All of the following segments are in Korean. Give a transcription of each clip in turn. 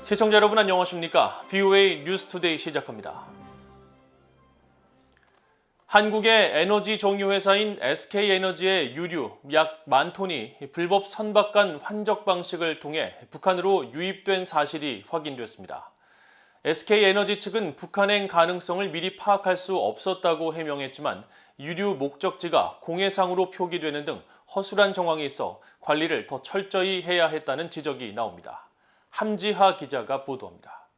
시청자 여러분 안녕하십니까? VOA 뉴스투데이 시작합니다. 한국의 에너지 정유회사인 SK에너지의 유류 약 10,000톤이 불법 선박간 환적 방식을 통해 북한으로 유입된 사실이 확인됐습니다. SK에너지 측은 북한행 가능성을 미리 파악할 수 없었다고 해명했지만 유류 목적지가 공해상으로 표기되는 등 허술한 정황이 있어 관리를 더 철저히 해야 했다는 지적이 나옵니다. 함지하 기자가 보도합니다.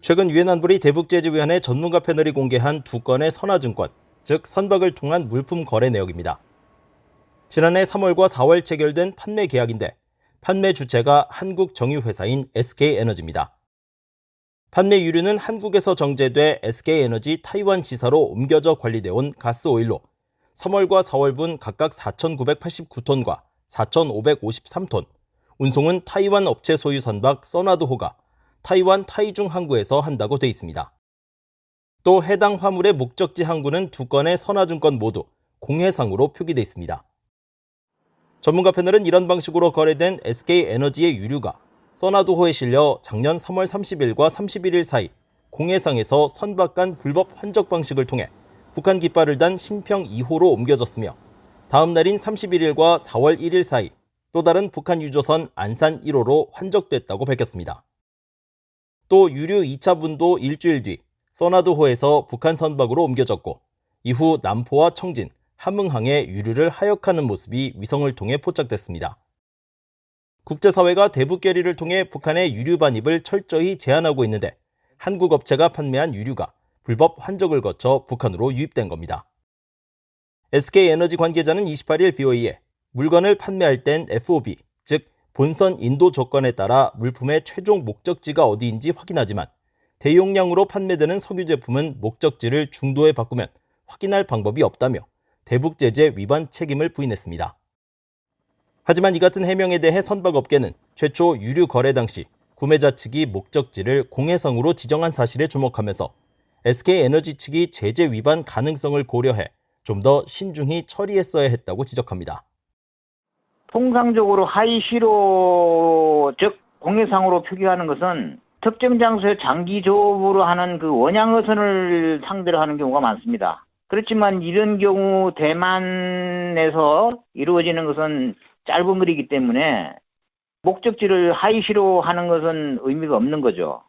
최근 유엔 안보리 대북제재위원회 전문가 패널이 공개한 두 건의 선화증권, 즉 선박을 통한 물품 거래 내역입니다. 지난해 3월과 4월 체결된 판매 계약인데 판매 주체가 한국 정유회사인 SK에너지입니다. 판매 유류는 한국에서 정제돼 SK에너지 타이완 지사로 옮겨져 관리되어 온 가스오일로 3월과 4월분 각각 4,989톤과 4,553톤, 운송은 타이완 업체 소유 선박 써나드호가 타이완 타이중 항구에서 한다고 돼 있습니다. 또 해당 화물의 목적지 항구는 두 건의 선화증권 모두 공해상으로 표기돼 있습니다. 전문가 패널은 이런 방식으로 거래된 SK에너지의 유류가 써나드호에 실려 작년 3월 30일과 31일 사이 공해상에서 선박 간 불법 환적 방식을 통해 북한 깃발을 단 신평 2호로 옮겨졌으며 다음 날인 31일과 4월 1일 사이 또 다른 북한 유조선 안산 1호로 환적됐다고 밝혔습니다. 또 유류 2차 분도 일주일 뒤 써나드호에서 북한 선박으로 옮겨졌고 이후 남포와 청진, 함흥항에 유류를 하역하는 모습이 위성을 통해 포착됐습니다. 국제사회가 대북 결의를 통해 북한의 유류 반입을 철저히 제한하고 있는데 한국 업체가 판매한 유류가 불법 환적을 거쳐 북한으로 유입된 겁니다. SK에너지 관계자는 28일 BOE에 물건을 판매할 땐 FOB, 즉 본선 인도 조건에 따라 물품의 최종 목적지가 어디인지 확인하지만 대용량으로 판매되는 석유 제품은 목적지를 중도에 바꾸면 확인할 방법이 없다며 대북 제재 위반 책임을 부인했습니다. 하지만 이 같은 해명에 대해 선박업계는 최초 유류 거래 당시 구매자 측이 목적지를 공해상으로 지정한 사실에 주목하면서 SK에너지 측이 제재 위반 가능성을 고려해 좀 더 신중히 처리했어야 했다고 지적합니다. 통상적으로 하이시로, 즉 공해상으로 표기하는 것은 특정 장소에 장기 조업으로 하는 그 원양어선을 상대로 하는 경우가 많습니다. 그렇지만 이런 경우 대만에서 이루어지는 것은 짧은 거리이기 때문에 목적지를 하이시로 하는 것은 의미가 없는 거죠.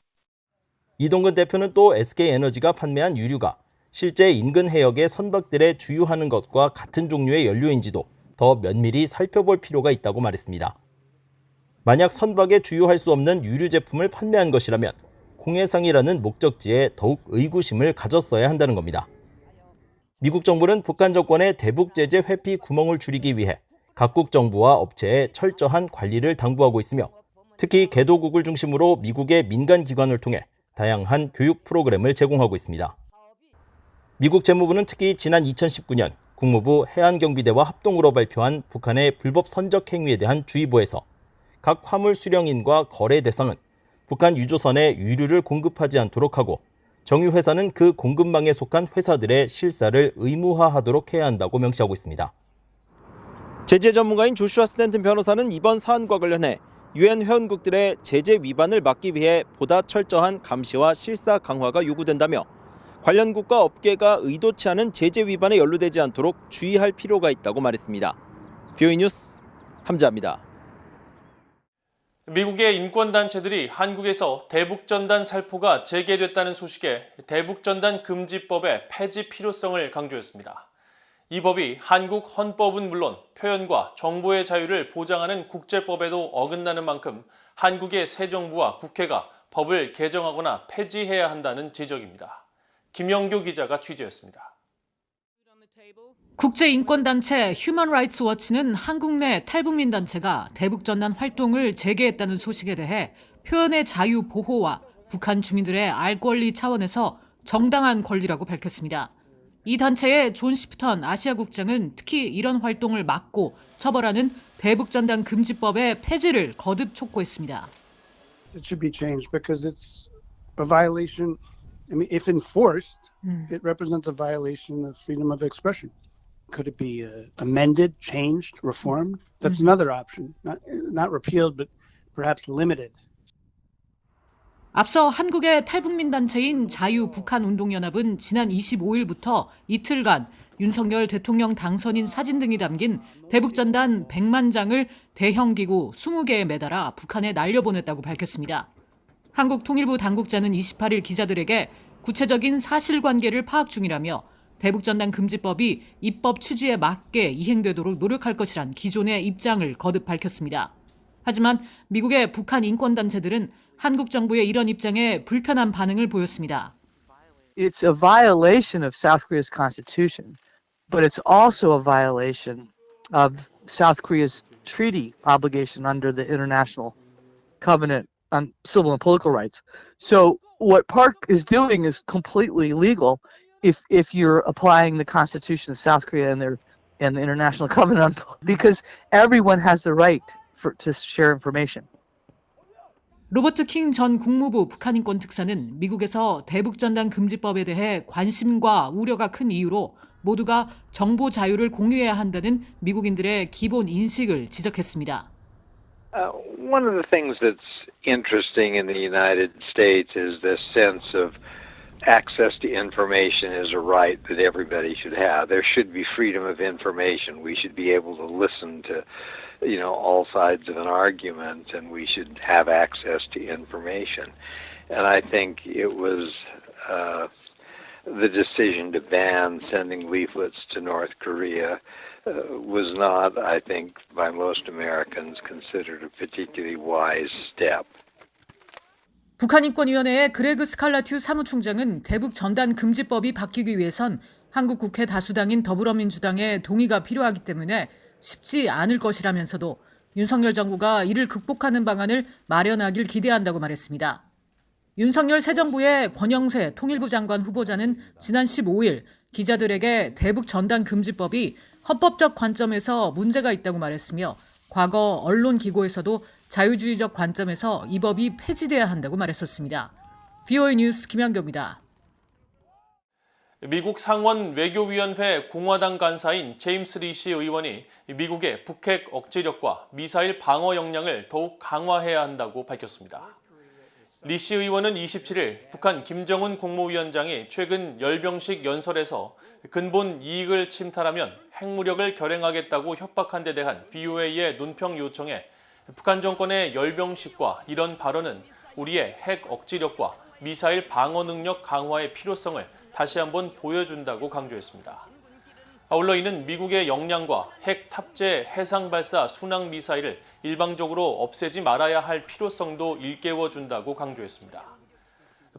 이동근 대표는 또 SK에너지가 판매한 유류가 실제 인근 해역의 선박들에 주유하는 것과 같은 종류의 연료인지도 더 면밀히 살펴볼 필요가 있다고 말했습니다. 만약 선박에 주유할 수 없는 유류 제품을 판매한 것이라면 공해상이라는 목적지에 더욱 의구심을 가졌어야 한다는 겁니다. 미국 정부는 북한 정권의 대북 제재 회피 구멍을 줄이기 위해 각국 정부와 업체에 철저한 관리를 당부하고 있으며 특히 개도국을 중심으로 미국의 민간 기관을 통해 다양한 교육 프로그램을 제공하고 있습니다. 미국 재무부는 특히 지난 2019년 국무부 해안경비대와 합동으로 발표한 북한의 불법 선적 행위에 대한 주의보에서 각 화물 수령인과 거래 대상은 북한 유조선에 유류를 공급하지 않도록 하고 정유회사는 그 공급망에 속한 회사들의 실사를 의무화하도록 해야 한다고 명시하고 있습니다. 제재 전문가인 조슈아 스탠튼 변호사는 이번 사안과 관련해 유엔 회원국들의 제재 위반을 막기 위해 보다 철저한 감시와 실사 강화가 요구된다며 관련국과 업계가 의도치 않은 제재 위반에 연루되지 않도록 주의할 필요가 있다고 말했습니다. VOA 뉴스 함지하입니다. 미국의 인권단체들이 한국에서 대북전단 살포가 재개됐다는 소식에 대북전단 금지법의 폐지 필요성을 강조했습니다. 이 법이 한국 헌법은 물론 표현과 정보의 자유를 보장하는 국제법에도 어긋나는 만큼 한국의 새 정부와 국회가 법을 개정하거나 폐지해야 한다는 지적입니다. 김영교 기자가 취재했습니다. 국제인권단체 휴먼 라이츠 워치는 한국 내 탈북민 단체가 대북전단 활동을 재개했다는 소식에 대해 표현의 자유 보호와 북한 주민들의 알 권리 차원에서 정당한 권리라고 밝혔습니다. 이 단체의 존 시프턴 아시아 국장은 특히 이런 활동을 막고 처벌하는 대북전단 금지법의 폐지를 거듭 촉구했습니다. It should be changed because it's a violation. I mean, if enforced, it represents a violation of freedom of expression. Could it be amended, changed, reformed? That's another option. Not repealed, but perhaps limited. 앞서 한국의 탈북민 단체인 자유북한운동연합은 지난 25일부터 이틀간 윤석열 대통령 당선인 사진 등이 담긴 대북전단 100만 장을 대형 기구 20개에 매달아 북한에 날려보냈다고 밝혔습니다. 한국통일부 당국자는 28일 기자들에게 구체적인 사실관계를 파악 중이라며 대북전단 금지법이 입법 취지에 맞게 이행되도록 노력할 것이란 기존의 입장을 거듭 밝혔습니다. 하지만 미국의 북한 인권단체들은 한국 정부의 이런 입장에 불편한 반응을 보였습니다. It's a violation of South Korea's constitution, but it's also a violation of South Korea's treaty obligation under the International Covenant on Civil and Political Rights. So what Park is doing is completely legal if you're applying the Constitution of South Korea and the International Covenant, because everyone has the right to share information. 로버트 킹 전 국무부 북한인권 특사는 미국에서 대북전단 금지법에 대해 관심과 우려가 큰 이유로 모두가 정보 자유를 공유해야 한다는 미국인들의 기본 인식을 지적했습니다. One of the things that's interesting in the United States is this sense of access to information is a right that everybody should have. There should be freedom of information. We should be able to listen to, all sides of an argument, and we should have access to information. And I think it was the decision to ban sending leaflets to North Korea was not, I think, by most Americans considered a particularly wise step. 북한인권위원회의 그레그 스칼라튜 사무총장은 대북 전단 금지법이 바뀌기 위해선 한국 국회 다수당인 더불어민주당의 동의가 필요하기 때문에 쉽지 않을 것이라면서도 윤석열 정부가 이를 극복하는 방안을 마련하길 기대한다고 말했습니다. 윤석열 새 정부의 권영세 통일부 장관 후보자는 지난 15일 기자들에게 대북 전단 금지법이 헌법적 관점에서 문제가 있다고 말했으며 과거 언론 기고에서도 자유주의적 관점에서 이 법이 폐지돼야 한다고 말했었습니다. VOA 뉴스 김현경입니다. 미국 상원 외교위원회 공화당 간사인 제임스 리시 의원이 미국의 북핵 억지력과 미사일 방어 역량을 더욱 강화해야 한다고 밝혔습니다. 리시 의원은 27일 북한 김정은 국무위원장이 최근 열병식 연설에서 근본 이익을 침탈하면 핵무력을 결행하겠다고 협박한 데 대한 VOA의 논평 요청에 북한 정권의 열병식과 이런 발언은 우리의 핵 억지력과 미사일 방어 능력 강화의 필요성을 다시 한번 보여준다고 강조했습니다. 아울러 이는 미국의 역량과 핵 탑재 해상 발사 순항 미사일을 일방적으로 없애지 말아야 할 필요성도 일깨워준다고 강조했습니다.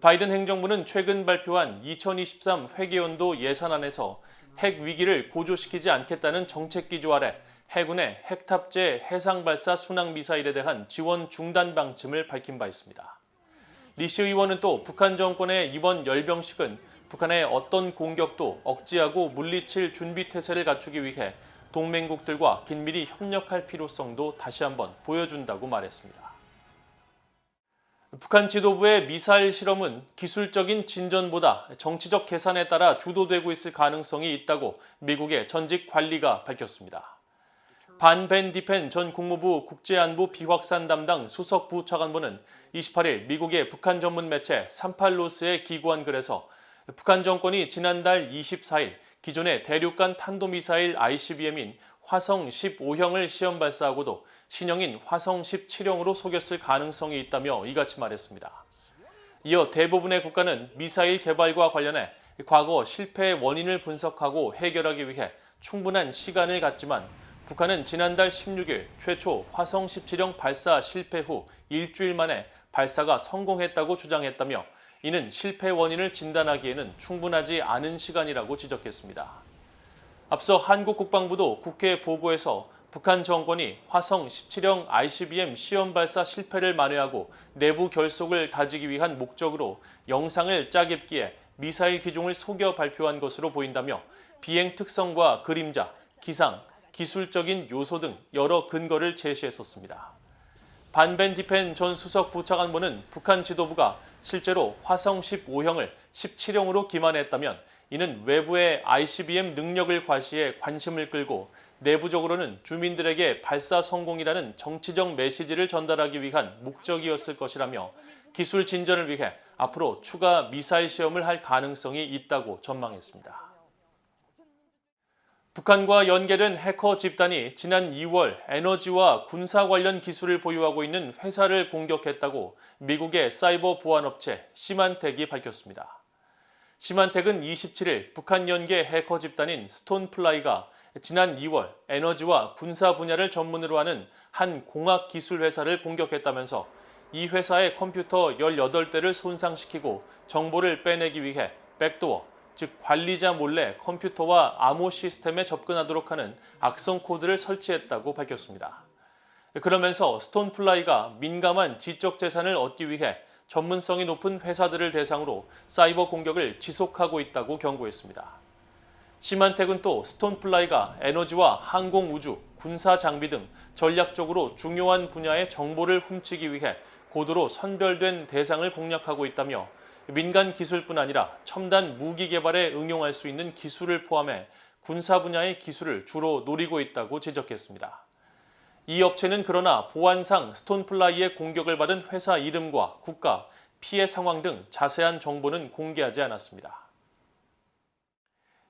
바이든 행정부는 최근 발표한 2023 회계연도 예산안에서 핵 위기를 고조시키지 않겠다는 정책 기조 아래 해군의 핵 탑재 해상 발사 순항 미사일에 대한 지원 중단 방침을 밝힌 바 있습니다. 리시 의원은 또 북한 정권의 이번 열병식은 북한의 어떤 공격도 억제하고 물리칠 준비태세를 갖추기 위해 동맹국들과 긴밀히 협력할 필요성도 다시 한번 보여준다고 말했습니다. 북한 지도부의 미사일 실험은 기술적인 진전보다 정치적 계산에 따라 주도되고 있을 가능성이 있다고 미국의 전직 관리가 밝혔습니다. 반 벤 디펜 전 국무부 국제안보 비확산 담당 수석 부차관보는 28일 미국의 북한 전문 매체 38로스에 기고한 글에서 북한 정권이 지난달 24일 기존의 대륙간 탄도미사일 ICBM인 화성 15형을 시험 발사하고도 신형인 화성 17형으로 속였을 가능성이 있다며 이같이 말했습니다. 이어 대부분의 국가는 미사일 개발과 관련해 과거 실패의 원인을 분석하고 해결하기 위해 충분한 시간을 갖지만 북한은 지난달 16일 최초 화성 17형 발사 실패 후 일주일 만에 발사가 성공했다고 주장했다며 이는 실패 원인을 진단하기에는 충분하지 않은 시간이라고 지적했습니다. 앞서 한국 국방부도 국회 보고에서 북한 정권이 화성 17형 ICBM 시험 발사 실패를 만회하고 내부 결속을 다지기 위한 목적으로 영상을 짜깁기에 미사일 기종을 속여 발표한 것으로 보인다며 비행 특성과 그림자, 기상, 기술적인 요소 등 여러 근거를 제시했었습니다. 반 벤 디펜 전 수석 부차관보는 북한 지도부가 실제로 화성 15형을 17형으로 기만했다면 이는 외부의 ICBM 능력을 과시해 관심을 끌고 내부적으로는 주민들에게 발사 성공이라는 정치적 메시지를 전달하기 위한 목적이었을 것이라며 기술 진전을 위해 앞으로 추가 미사일 시험을 할 가능성이 있다고 전망했습니다. 북한과 연계된 해커 집단이 지난 2월 에너지와 군사 관련 기술을 보유하고 있는 회사를 공격했다고 미국의 사이버 보안업체 시만텍이 밝혔습니다. 시만텍은 27일 북한 연계 해커 집단인 스톤플라이가 지난 2월 에너지와 군사 분야를 전문으로 하는 한 공학 기술 회사를 공격했다면서 이 회사의 컴퓨터 18대를 손상시키고 정보를 빼내기 위해 백도어, 즉 관리자 몰래 컴퓨터와 암호 시스템에 접근하도록 하는 악성 코드를 설치했다고 밝혔습니다. 그러면서 스톤플라이가 민감한 지적 재산을 얻기 위해 전문성이 높은 회사들을 대상으로 사이버 공격을 지속하고 있다고 경고했습니다. 시만텍은 또 스톤플라이가 에너지와 항공우주, 군사 장비 등 전략적으로 중요한 분야의 정보를 훔치기 위해 고도로 선별된 대상을 공략하고 있다며 민간 기술뿐 아니라 첨단 무기 개발에 응용할 수 있는 기술을 포함해 군사 분야의 기술을 주로 노리고 있다고 지적했습니다. 이 업체는 그러나 보안상 스톤플라이의 공격을 받은 회사 이름과 국가, 피해 상황 등 자세한 정보는 공개하지 않았습니다.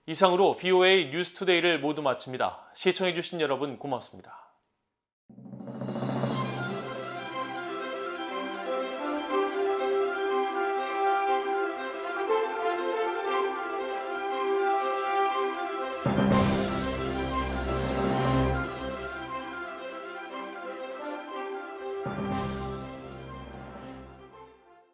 이상으로 VOA 뉴스투데이를 모두 마칩니다. 시청해주신 여러분 고맙습니다.